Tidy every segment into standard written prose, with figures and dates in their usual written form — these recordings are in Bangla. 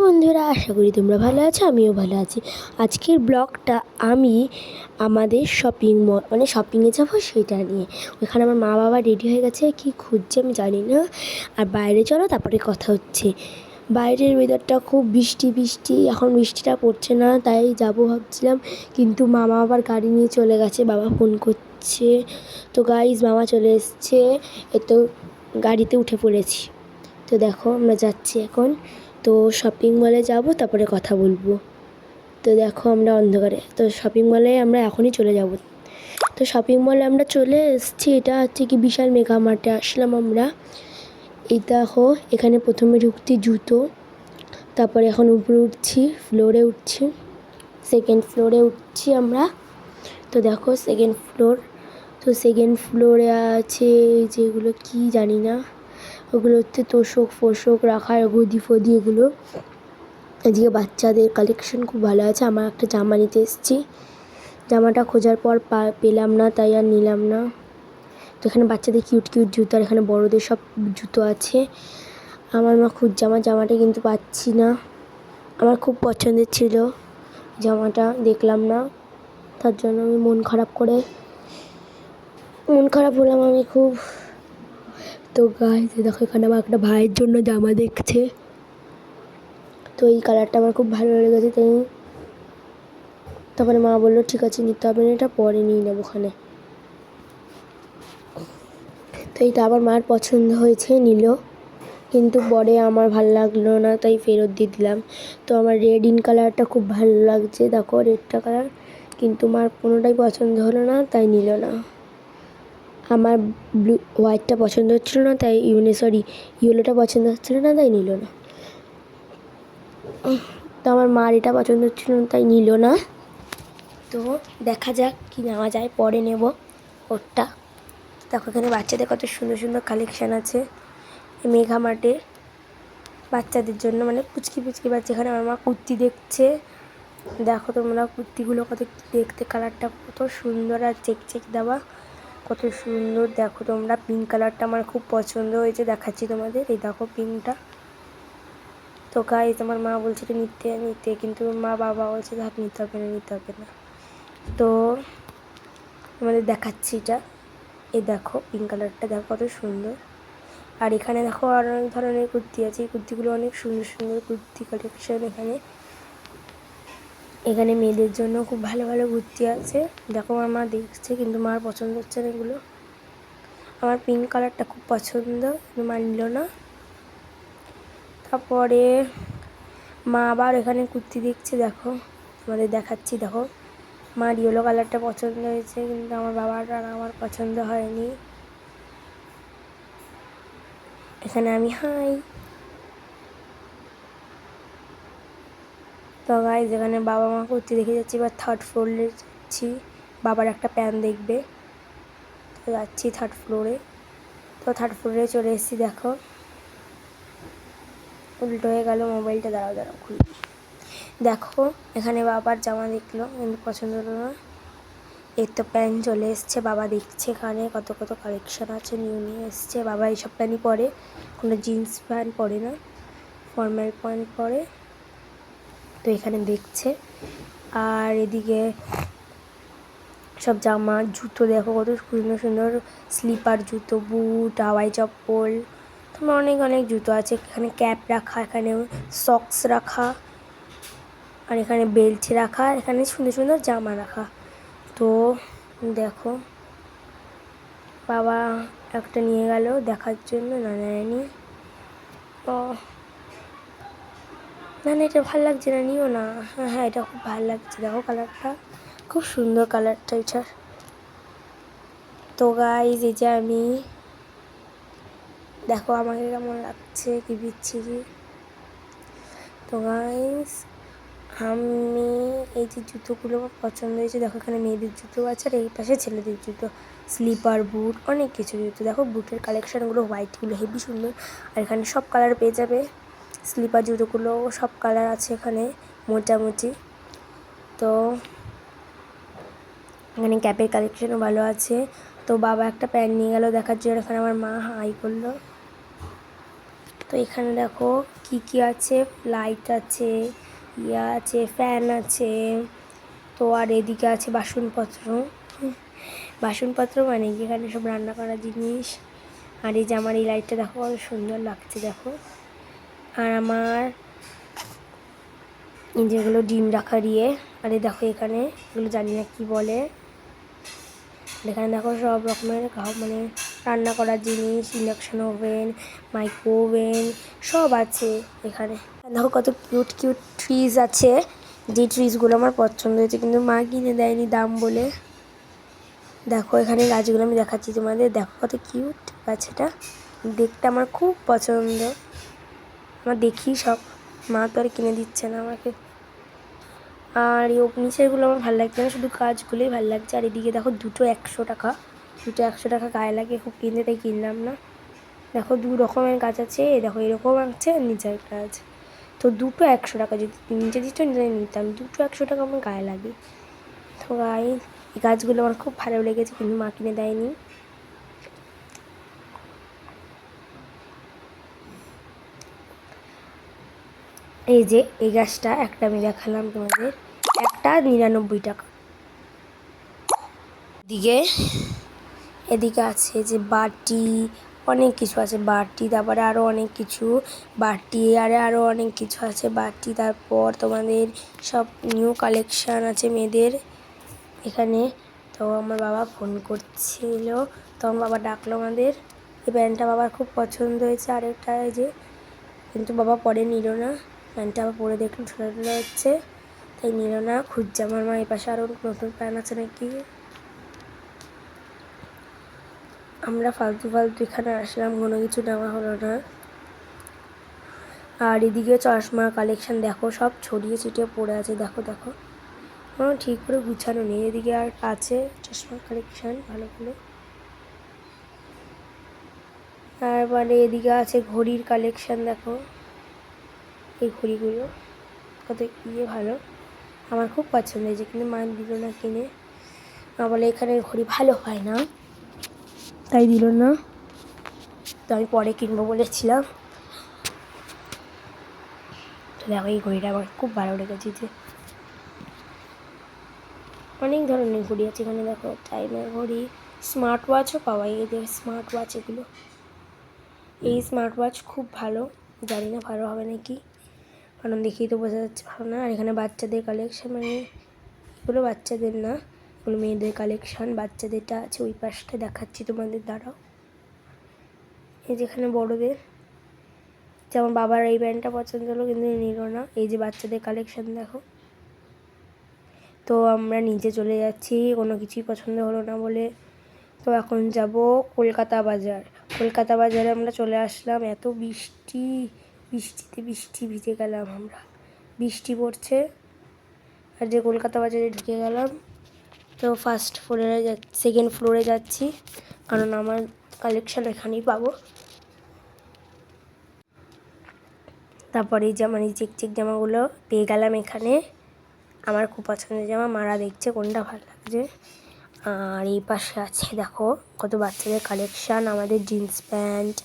বন্ধুরা, আশা করি তোমরা ভালো আছো, আমিও ভালো আছি। আজকের ব্লগটা আমি আমাদের শপিং মল শপিংয়ে যাবো সেটা নিয়ে। ওইখানে আমার মা বাবা রেডি হয়ে গেছে, কি খুঁজছে আমি জানি না। আর বাইরে চলো, তারপরে কথা হচ্ছে। বাইরের ওয়েদারটা খুব বৃষ্টি বৃষ্টি, এখন বৃষ্টিটা পড়ছে না, তাই যাবো ভাবছিলাম, কিন্তু মামা আবার গাড়ি নিয়ে চলে গেছে, বাবা ফোন করছে। তো গাইজ, মামা চলে এসছে, তো গাড়িতে উঠে পড়েছি। তো দেখো আমরা যাচ্ছি এখন। তো শপিং মলে যাব, তারপরে কথা বলবো। তো দেখো আমরা অন্ধকারে, তো শপিং মলে আমরা এখনই চলে যাব। তো শপিং মলে আমরা চলে এসেছি, এটা হচ্ছে কি বিশাল মেগা মার্টে আসলাম আমরা। এই দেখো, এখানে প্রথমে ঢুকছি জুতো, তারপরে এখন উপরে উঠছি, ফ্লোরে উঠছি, সেকেন্ড ফ্লোরে উঠছি আমরা। তো দেখো সেকেন্ড ফ্লোর। তো সেকেন্ড ফ্লোরে আছে যেগুলো কি জানি না, ওগুলো হচ্ছে তোষক ফোষক রাখার, গদি ফদি এগুলো। এদিকে বাচ্চাদের কালেকশন খুব ভালো আছে। আমার একটা জামা নিতে এসেছি, জামাটা খোঁজার পর পেলাম না, তাই আর নিলাম না। তো এখানে বাচ্চাদের কিউট কিউট জুতো, আর এখানে বড়োদের সব জুতো আছে। আমার মা খুঁজছে আমার জামাটা, কিন্তু পাচ্ছি না। আমার খুব পছন্দের ছিল জামাটা, দেখলাম না, তার জন্য আমি মন খারাপ হলাম আমি খুব। তো গাইস দেখো, এখানে আমার একটা ভাইয়ের জন্য জামা দেখছে। তো এই কালারটা আমার খুব ভালো লেগেছে, তাই তারপরে মা বললো ঠিক আছে নিতে হবে না, এটা পরে নিয়ে নেবো ওখানে। তো এইটা আবার মার পছন্দ হয়েছে, নিল, কিন্তু পরে আমার ভালো লাগলো না, তাই ফেরত দিয়ে দিলাম। তো আমার রেড ইন কালারটা খুব ভালো লাগছে, দেখো রেডটা কালার, কিন্তু মার কোনোটাই পছন্দ হলো না, তাই নিল না। আমার ব্লু হোয়াইটটা পছন্দ হচ্ছিলো না, তাই ইয়েলোটা পছন্দ হচ্ছিলো না, তাই নিল না। তো আমার মার এটা পছন্দ হচ্ছিলো না, তাই নিল না। তো দেখা যাক কি নেওয়া যায়, পরে নেব ওরটা। দেখো এখানে বাচ্চাদের কত সুন্দর সুন্দর কালেকশান আছে মেঘা মার্টে, বাচ্চাদের জন্য, পুচকি পুচকি বাচ্চা। এখানে আমার মা কুর্তি দেখছে, দেখো তোমরা কুর্তিগুলো কত দেখতে, কালারটা কত সুন্দর, আর চেক চেক দেওয়া কত সুন্দর। দেখো তোমরা, পিঙ্ক কালারটা আমার খুব পছন্দ হয়েছে, দেখাচ্ছি তোমাদের, এই দেখো পিঙ্কটা। তো গাইস আমার মা বলছে এটা নিতে, কিন্তু মা বাবা বলছে থাক, নিতে হবে না। তো আমাদের দেখাচ্ছি এটা, এই দেখো পিঙ্ক কালারটা, দেখো কত সুন্দর। আর এখানে দেখো আর অনেক ধরনের কুর্তি আছে, এই কুর্তিগুলো অনেক সুন্দর সুন্দর কুর্তি কালেকশন। এখানে মেয়েদের জন্য খুব ভালো ভালো কুর্তি আছে। দেখো আমার মা দেখছে, কিন্তু মার পছন্দ হচ্ছে না এগুলো। আমার পিঙ্ক কালারটা খুব পছন্দ, কিন্তু মা নিল না। তারপরে মা আবার এখানে কুর্তি দেখছে, দেখো তোমাদের দেখাচ্ছি। দেখো মার ইয়েলো কালারটা পছন্দ হয়েছে, কিন্তু আমার বাবার আর আমার পছন্দ হয়নি। এখানে আমি হাই। তো গাইস এখানে বাবা মা কুর্তি দেখে যাচ্ছি, এবার থার্ড ফ্লোরে যাচ্ছি, বাবার একটা প্যান্ট দেখবে। তো যাচ্ছি থার্ড ফ্লোরে। তো থার্ড ফ্লোরে চলে এসেছি, দেখো উল্টো হয়ে গেল মোবাইলটা, দাঁড়াও খুলি। দেখো এখানে বাবার জামা দেখলো, কিন্তু পছন্দ হলো না। এর তো প্যান্ট চলে এসছে, বাবা দেখছে এখানে কত কত কালেকশন আছে, নিয়ে এসছে। বাবা এইসব প্যান্টই পরে, কোনো জিন্স প্যান্ট পরে না, ফর্মাল প্যান্ট পরে। তো এখানে দেখছে। আর এদিকে সব জামা জুতো দেখো কত সুন্দর সুন্দর, স্লিপার জুতো, বুট, হাওয়াই চপ্পল, তোমার অনেক অনেক জুতো আছে। এখানে ক্যাপ রাখা, এখানে সক্স রাখা, আর এখানে বেল্ট রাখা, এখানে সুন্দর সুন্দর জামা রাখা। তো দেখো বাবা একটা নিয়ে গেল দেখার জন্য, না নেয়নি। ও না, এটা ভালো লাগছে না, নিও না। হ্যাঁ এটা খুব ভালো লাগছে, দেখো কালারটা খুব সুন্দর, কালারটা এটার। তো গাইজ এই যে আমি, দেখো আমাকে কেমন লাগছে, কি বিচ্ছিরি। তো গাইজ আমি এই যে জুতোগুলো আমার পছন্দ হয়েছে, দেখো এখানে মেয়েদের জুতো আছে, আর এই পাশে ছেলেদের জুতো, স্লিপার বুট, অনেক কিছু জুতো। দেখো বুটের কালেকশানগুলো হোয়াইটগুলো হেবি সুন্দর, আর এখানে সব কালার পেয়ে যাবে। স্লিপার জুতোগুলো সব কালার আছে এখানে মোটামুটি। তো এখানে ক্যাপের কালেকশানও ভালো আছে। তো বাবা একটা প্যান্ট নিয়ে গেল দেখার জন্য, এখানে আমার মা হাই করলো। তো এখানে দেখো কি কি আছে, লাইট আছে, ইয়া আছে, ফ্যান আছে। তো আর এদিকে আছে বাসনপত্র, বাসনপত্র মানে যেখানে সব রান্না করা জিনিস। আর এই যে আমার এই লাইটটা দেখো কত সুন্দর লাগছে দেখো। আর আমার যেগুলো ডিম রাখা দিয়ে, আর এই দেখো এখানে এগুলো জানি না কি বলে। এখানে দেখো সব রকমের মানে রান্না করার জিনিস, ইন্ডাকশন ওভেন, মাইক্রো ওভেন সব আছে এখানে। দেখো কত কিউট কিউট ট্রিজ আছে, যে ট্রিজগুলো আমার পছন্দ হয়েছে কিন্তু মা কিনে দেয়নি দাম বলে। দেখো এখানে গাছগুলো আমি দেখাচ্ছি তোমাদের, দেখো কত কিউট গাছটা, দেখতে আমার খুব পছন্দ। আমার দেখি সব, মা তো আর কিনে দিচ্ছে না আমাকে। আর এই নিচেরগুলো আমার ভালো লাগছে না, শুধু গাছগুলোই ভালো লাগছে। আর এদিকে দেখো দুটো 100 টাকা, দুটো 100 টাকা গায়ে লাগে, খুব কিনতে তাই কিনলাম না। দেখো 2 রকমের গাছ আছে, দেখো এরকম আছে আর নিচের একটা আছে। তো দুটো 100 টাকা, যদি নিচে দিত নিতাম, দুটো 100 টাকা আমার গায়ে লাগে। তো গায়ে এই গাছগুলো আমার খুব ভালো লেগেছে কিন্তু মা কিনে দেয়নি। এই যে এই গাছটা একটা আমি দেখালাম তোমাদের, একটা 99 টাকা। এদিকে আছে যে বাটি, অনেক কিছু আছে, বাটি, তারপরে আরও অনেক কিছু, বাটি আরও অনেক কিছু আছে বাটি। তারপর তোমাদের সব নিউ কালেকশান আছে মেয়েদের এখানে। তো আমার বাবা ফোন করছিল, তো আমার বাবা ডাকলো আমাদের। এই প্যান্টটা বাবার খুব পছন্দ হয়েছে, আরেকটা এই যে, কিন্তু বাবা পরে নিল না। প্যান্টটা আবার পরে দেখলো ছোটো ছোটো হচ্ছে, তাই নিল না, খুঁজছে আমার মা। এই পাশে আরও নতুন প্যান্ট আছে নাকি। আমরা ফালতু ফালতু এখানে আসলাম, কোনো কিছু নেওয়া হলো না। আর এদিকে চশমার কালেকশান দেখো, সব ছড়িয়ে ছিটিয়ে পড়ে আছে, দেখো দেখো ঠিক করে গুছানো নেই। এদিকে আর আছে চশমার কালেকশান ভালো ভালো। তারপরে এদিকে আছে ঘড়ির কালেকশান, দেখো এই ঘড়িগুলো কত ভালো, আমার খুব পছন্দ হয়েছে কিন্তু মা দিল না কিনে। মা বলে এখানে ঘড়ি ভালো হয় না, তাই দিল না। তো আমি পরে কিনবো বলেছিলাম। তো দেখো এই ঘড়িটা আমার খুব ভালো লেগেছে, যে অনেক ধরনের ঘড়ি আছে এখানে, দেখো টাইমের ঘড়ি, স্মার্ট ওয়াচও পাওয়া যায়। এই যে স্মার্ট ওয়াচ, এগুলো এই স্মার্ট ওয়াচ খুব ভালো, জানি না ভালো হবে নাকি, কারণ দেখেই তো বোঝা যাচ্ছে ভালো না। আর এখানে বাচ্চাদের কালেকশান, মানে এগুলো বাচ্চাদের না, এগুলো মেয়েদের কালেকশান, বাচ্চাদেরটা আছে ওই পাশটা দেখাচ্ছি তোমাদের, দাঁড়াও। এই যেখানে বড়োদের, যেমন বাবার এই প্যান্টটা পছন্দ হলো কিন্তু নিল না। এই যে বাচ্চাদের কালেকশান দেখো। তো আমরা নিচে চলে যাচ্ছি, কোনো কিছুই পছন্দ হলো না বলে। তো এখন যাব কলকাতা বাজার। কলকাতা বাজারে আমরা চলে আসলাম, এত বৃষ্টি, বৃষ্টি ভিজে গেলাম আমরা, বৃষ্টি পড়ছে। আর যে কলকাতা বাজারে ঢুকে গেলাম। তো ফার্স্ট ফ্লোরে সেকেন্ড ফ্লোরে যাচ্ছি, কারণ আমার কালেকশান এখানেই পাবো। তারপরে এই জামা, এই চেক জামাগুলো পেয়ে গেলাম এখানে, আমার খুব পছন্দের জামা, মারা দেখছে কোনটা ভালো লাগছে। আর এই পাশে আছে দেখো কত বাচ্চাদের কালেকশান, আমাদের জিন্স প্যান্ট,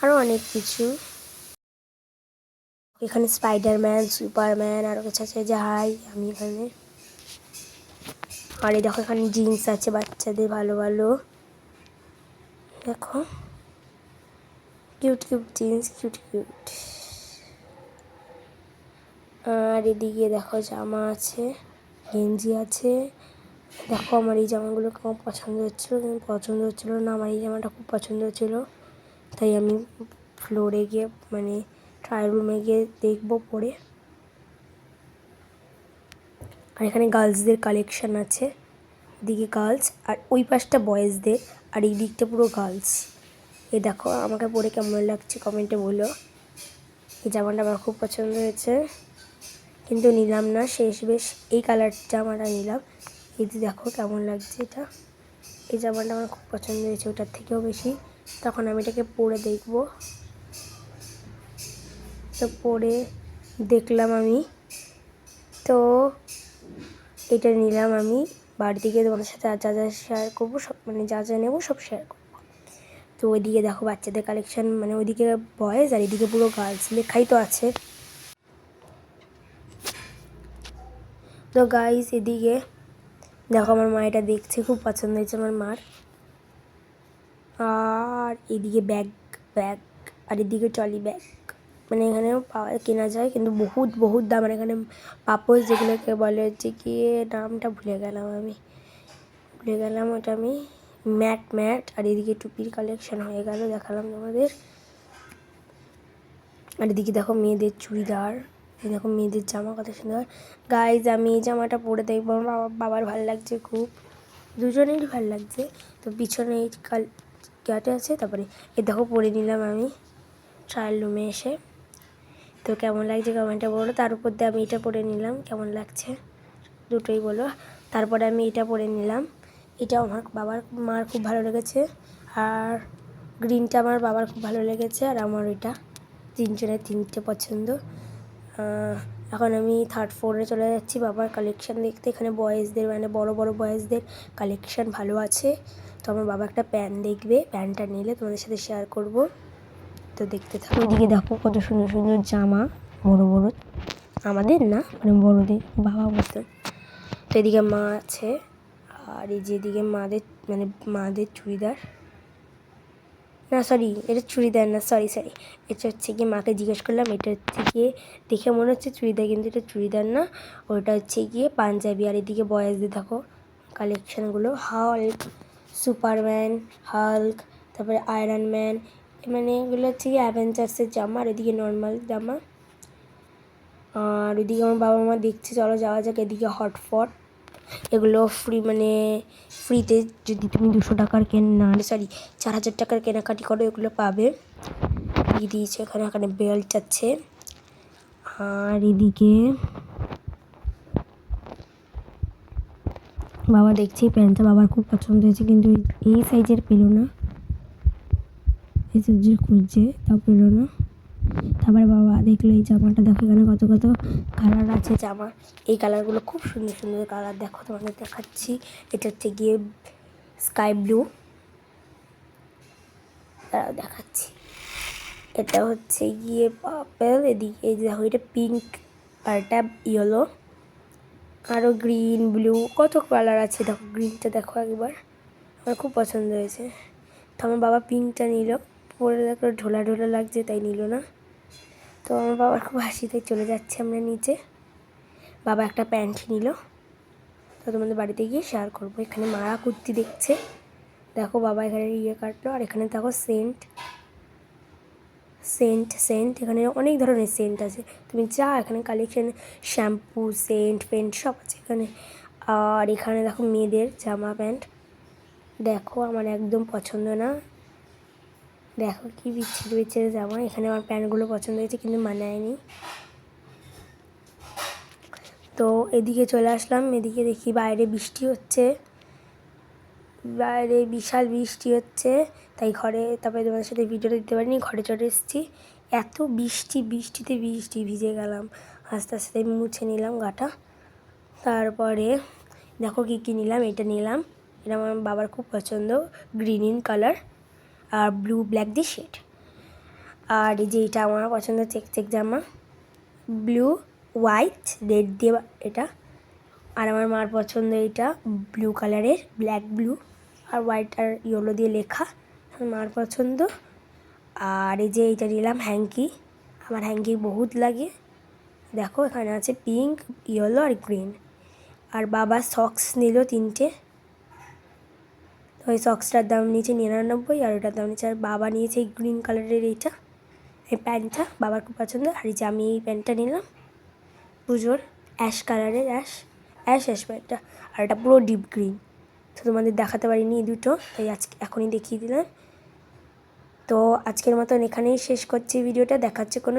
আরও অনেক কিছু। এখানে স্পাইডারম্যান, সুপারম্যান, আরও কিছু আছে, যাই আমি এখানে। আর এই দেখো এখানে জিন্স আছে বাচ্চাদের ভালো ভালো, দেখো cute cute jeans, cute cute. আর এদিকে দেখো জামা আছে, গেঞ্জি আছে। দেখো আমার এই জামাগুলো কেমন পছন্দ হচ্ছিলো, কিন্তু পছন্দ হচ্ছিলো না, আমার এই জামাটা খুব পছন্দ হচ্ছিলো, তাই আমি ফ্লোরে গিয়ে মানে ট্রায়াল রুমে গিয়ে দেখবো পরে। আর এখানে গার্লসদের কালেকশান আছে, এদিকে গার্লস আর ওই পাশটা বয়েজদের, আর এই দিকটা পুরো গার্লস। এই দেখো আমাকে পরে কেমন লাগছে কমেন্টে বলো। এই জামাটা আমার খুব পছন্দ হয়েছে কিন্তু নিলাম না, শেষ বেশ এই কালার জামাটা নিলাম। এই যে দেখো কেমন লাগছে এটা, এই জামাটা আমার খুব পছন্দ হয়েছে ওটার থেকেও বেশি। তখন আমি এটাকে পরে দেখব। তো পরে দেখলাম আমি, তো এটা নিলাম আমি, বাড়ি থেকে তোমাদের সাথে যা যা শেয়ার করবো সব, মানে যা যা নেবো সব শেয়ার করবো। তো ওইদিকে দেখো বাচ্চাদের কালেকশন, মানে ওইদিকে বয়েজ আর এদিকে পুরো গার্লস লেখাই তো আছে। তো গাইস এদিকে দেখো আমার মা এটা দেখছে, খুব পছন্দ হয়েছে আমার মার। আর এদিকে ব্যাগ ব্যাগ আর এদিকে ট্রলি ব্যাগ, মানে এখানেও পাওয়া কেনা যায় কিন্তু বহুত বহুত দাম। আর এখানে পাপোশ যেগুলোকে বলে হচ্ছে কি, নামটা ভুলে গেলাম ওটা আমি ম্যাট। আর এদিকে টুপির কালেকশন হয়ে গেল, দেখালাম তোমাদের। আর এদিকে দেখো মেয়েদের চুড়িদার, দেখো মেয়েদের জামা কত সুন্দর। গাইজ আমি এই জামাটা পরে দেখবো, আমার বাবার ভালো লাগছে খুব, দুজনেরই ভালো লাগছে। তো পিছনে এই কেটে আছে, তারপরে এ দেখো পরে নিলাম আমি ট্রায়াল রুমে এসে। তো কেমন লাগছে কমেন্টে বলো। তার উপর দিয়ে আমি এটা পরে নিলাম, কেমন লাগছে দুটোই বলো। তারপরে আমি এটা পরে নিলাম, এটাও আমার মার খুব ভালো লেগেছে। আর গ্রিনটা আমার বাবার খুব ভালো লেগেছে, আর আমার এটা তিনজনের তিনটে পছন্দ। এখন আমি 3rd ফ্লোরে চলে যাচ্ছি বাবার কালেকশান দেখতে। এখানে বয়েজদের, মানে বড় বড় বয়েজদের কালেকশান ভালো আছে। তো আমার বাবা একটা প্যান্ট দেখবে, প্যান্টটা নিলে তোমাদের সাথে শেয়ার করব, তো দেখতে থাকো। এদিকে দেখো কত সুন্দর সুন্দর জামা, বড় বড়, আমাদের না মানে বড়দের, বাবা মতো। তো এদিকে মা আছে, আর এই যে এদিকে মাদের চুড়িদার, না সরি এটা চুড়িদার না, সরি এটা হচ্ছে গিয়ে, মাকে জিজ্ঞেস করলাম, এটা হচ্ছে গিয়ে দেখে মনে হচ্ছে চুড়িদার কিন্তু এটা চুড়িদার না, ওটা হচ্ছে গিয়ে পাঞ্জাবি। আর এদিকে বয়েজদের দেখো কালেকশানগুলো, হাল্ক, সুপারম্যান, হাল্ক, তারপরে আয়রন ম্যান, মানে এগুলো হচ্ছে গিয়ে অ্যাভেঞ্জার্সের জামা। আর এদিকে নর্মাল জামা। আর ওইদিকে আমার বাবা মা দেখছে, চলো যাওয়া যাক। এদিকে হটপট, এগুলো ফ্রি, মানে ফ্রিতে যদি তুমি 200 টাকার 4,000 টাকার কেনাকাটি করো এগুলো পাবে, দিয়ে দিয়েছে এখানে বেল্ট আছে। আর এদিকে বাবা দেখছি প্যান্টটা বাবার খুব পছন্দ হয়েছে, কিন্তু এই সাইজের পেলো না, এই সাইজের খুঁজছে তাও পেলো না। তারপরে বাবা দেখলো এই জামাটা, দেখো এখানে কত কত কালার আছে জামা, এই কালারগুলো খুব সুন্দর সুন্দর কালার, দেখো তোমাদের দেখাচ্ছি। এটা হচ্ছে গিয়ে স্কাই ব্লু, তারাও দেখাচ্ছি। এটা হচ্ছে গিয়ে পার্পল, এদিকে এই দেখো এটা পিঙ্ক, আর এটা ইয়েলো, আরও গ্রিন, ব্লু, কত কালার আছে দেখো। গ্রিনটা দেখো একবার, আমার খুব পছন্দ হয়েছে। তো আমার বাবা পিঙ্কটা নিল, পরে দেখো ঢোলা ঢোলা লাগছে তাই নিল না। তো আমার বাবার খুব হাসি, তাই চলে যাচ্ছে আমরা নিচে। বাবা একটা প্যান্ট নিল, তো তোমাদের বাড়িতে গিয়ে শেয়ার করবো। এখানে মারা কুর্তি দেখছে, দেখো বাবা এখানে কাটলো। আর এখানে দেখো সেন্ট এখানে অনেক ধরনের সেন্ট আছে, তুমি যা এখানে কালেকশান, শ্যাম্পু, সেন্ট, পেন্ট সব আছে এখানে। আর এখানে দেখো মেয়েদের জামা প্যান্ট, দেখো আমার একদম পছন্দ না, দেখো কি বিচ্ছিরি জামা। এখানে আমার প্যান্টগুলো পছন্দ হয়েছে কিন্তু মানায়নি। তো এদিকে চলে আসলাম, এদিকে দেখি বাইরে বৃষ্টি হচ্ছে, বাইরে বিশাল বৃষ্টি হচ্ছে, তাই ঘরে, তারপরে তোমাদের সাথে ভিডিওটা দিতে পারিনি, ঘরে চলে এসেছি। এত বৃষ্টিতে ভিজে গেলাম, আস্তে আস্তে মুছে নিলাম গাটা। তারপরে দেখো কী নিলাম, এটা নিলাম, এটা আমার বাবার খুব পছন্দ, গ্রিন কালার আর ব্লু ব্ল্যাক দিয়ে শেড। আর এই যে এটা আমার পছন্দ, চেক জামা, ব্লু হোয়াইট রেড দিয়ে এটা। আর আমার মার পছন্দ এইটা ব্লু কালারের, ব্ল্যাক ব্লু আর হোয়াইট আর ইয়েলো দিয়ে লেখা, আমার মার পছন্দ। আর এই যে এইটা নিলাম হ্যাঙ্কি, আমার হ্যাঙ্কি বহুত লাগে, দেখো এখানে আছে পিঙ্ক, ইয়েলো আর গ্রিন। আর বাবা সক্স নিল 3টে, ওই সক্সটার দাম নিয়েছে 99, আর ওটার দাম নিয়েছে, আর বাবা নিয়েছে এই গ্রিন কালারের এইটা, এই প্যান্টটা বাবার খুব পছন্দ। আর এই যে আমি এই প্যান্টটা নিলাম পুজোর, অ্যাশ কালারের, অ্যাশ প্যান্টটা, আর এটা পুরো ডিপ গ্রিন। তো তোমাদের দেখাতে পারিনি এই দুটো, তাই এখনই দেখিয়ে দিলাম। তো আজকের মতন এখানেই শেষ করছি ভিডিওটা, দেখাচ্ছে কোনো